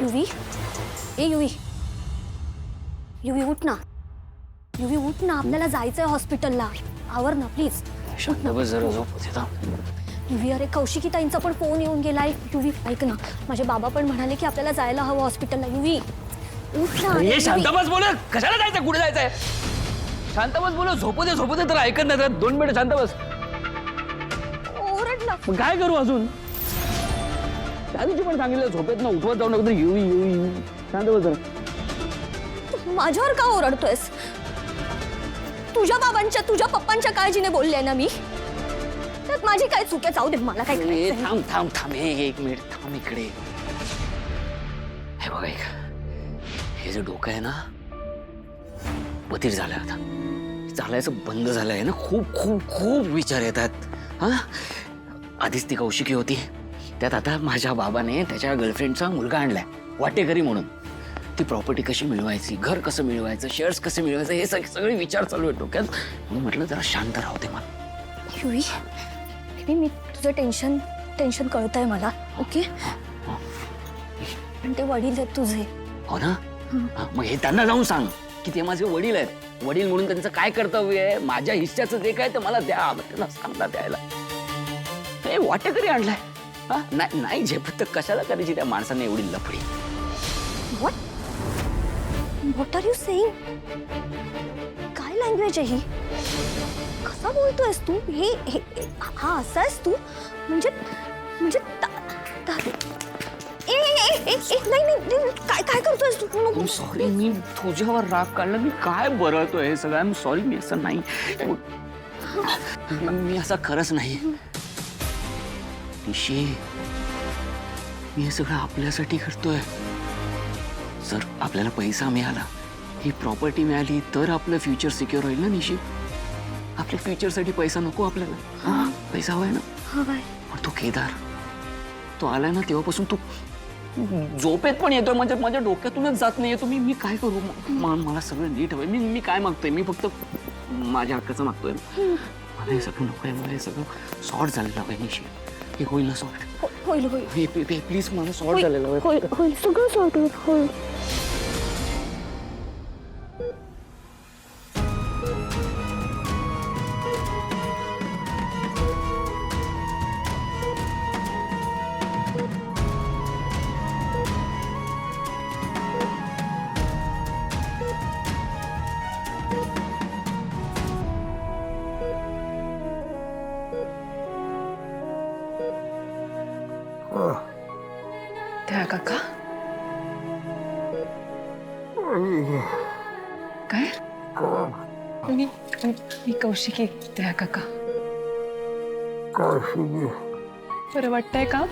युवी, ए युवी, युवी उठ ना. युवी उठ ना, आपल्याला जायचंय हॉस्पिटलला. आवर ना प्लीज. शांत बस जरा, झोप होते ना. युवी, अरे कौशिकीताईंचा पण फोन येऊन गेलाय. युवी ऐक ना, माझे बाबा पण म्हणाले की आपल्याला जायला हवं हॉस्पिटलला. युवी उठ ना. हे शांत बस बोल, कशाला जायचं, कुठे जायचंय? शांत बस बोल, झोपू दे तर ऐकत नाही. 2 मिनिट शांत बस. ओरडला. मग काय करू अजून? त्या दिवशी पण सांगितलं झोपेत ना उठवत जाऊ नका. येऊ शांत बस जरा. माझ्यावर का ओरडतोयस? तुझ्या बाबांच्या, तुझ्या पप्पांच्या काळजीने बोलले ना मी. त्यात माझी काय चूक आहे? जाऊ दे, मला काय करायचंय. थांब एक मिनिट थांब इकडे. हे बघ ऐक, हे जे डोकं आहे ना बधीर झालंय आता. चालायचं बंद झालंय ना. खूप खूप खूप विचार येतात. हा, आधीच ती कौशिकी होती, त्यात आता माझ्या बाबाने त्याच्या गर्लफ्रेंडचा मुलगा आणलाय वाटेकरी म्हणून. ती प्रॉपर्टी कशी मिळवायची, घर कसं मिळवायचं, शेअर्स कसे मिळवायचं, हे सगळे विचार चालू आहेत डोक्यात. म्हणून म्हटलं जरा शांत राहते मला. युवी, बेबी, मी तुझं टेन्शन कळतंय मला. ओके, पण ते वडील आहेत तुझे. हो ना. मग हे त्यांना जाऊन सांग की ते माझे वडील आहेत. वडील म्हणून त्यांचं काय कर्तव्य आहे, माझ्या हिश्श्याचं जे काय ते मला द्या. त्यांना सांगता द्यायला. हे वाटेकरी आणलाय. हा, नाही झेपत तर कशाला करायची त्या माणसाने एवढी लफडी? What are you saying? काय लँग्वेज आहे ही? कसा बोलतोयस तू? हा असायस तू? म्हणजे नाही, काय करतोयस तू? सॉरी, मी तुझ्यावर राग काढला. मी काय बरळतोय हे सगळं. मी सॉरी, मी असं नाही. मी असं खरंच नाही. निशी, मी हे सगळं आपल्यासाठी करतोय. जर आपल्याला पैसा मिळाला, ही प्रॉपर्टी मिळाली तर आपलं फ्युचर सिक्युअर होईल ना निशी. आपल्या फ्युचरसाठी पैसा नको आपल्याला? हा, पैसा हवाय ना. हवाय. पण तो केदार, तो आलाय ना तेव्हापासून तू झोपेत पण येतोय. म्हणजे माझ्या डोक्यातूनच जात नाहीये. तुम्ही मी काय करू? मला सगळं नीट हवंय. मी काय मागतोय? मी फक्त माझ्या हक्काचं मागतोय. मला हे सगळं नकोय. मला हे सगळं सॉर्ट झालेलं हवंय निशी. हे होईल ना सॉर्ट? होईल. प्लीज मला सॉर्ट झालेलं हवंय. होईल सगळं सॉर्ट होईल. त्या काका काय? मी कौशिकी. त्या काका बरं वाटतंय का?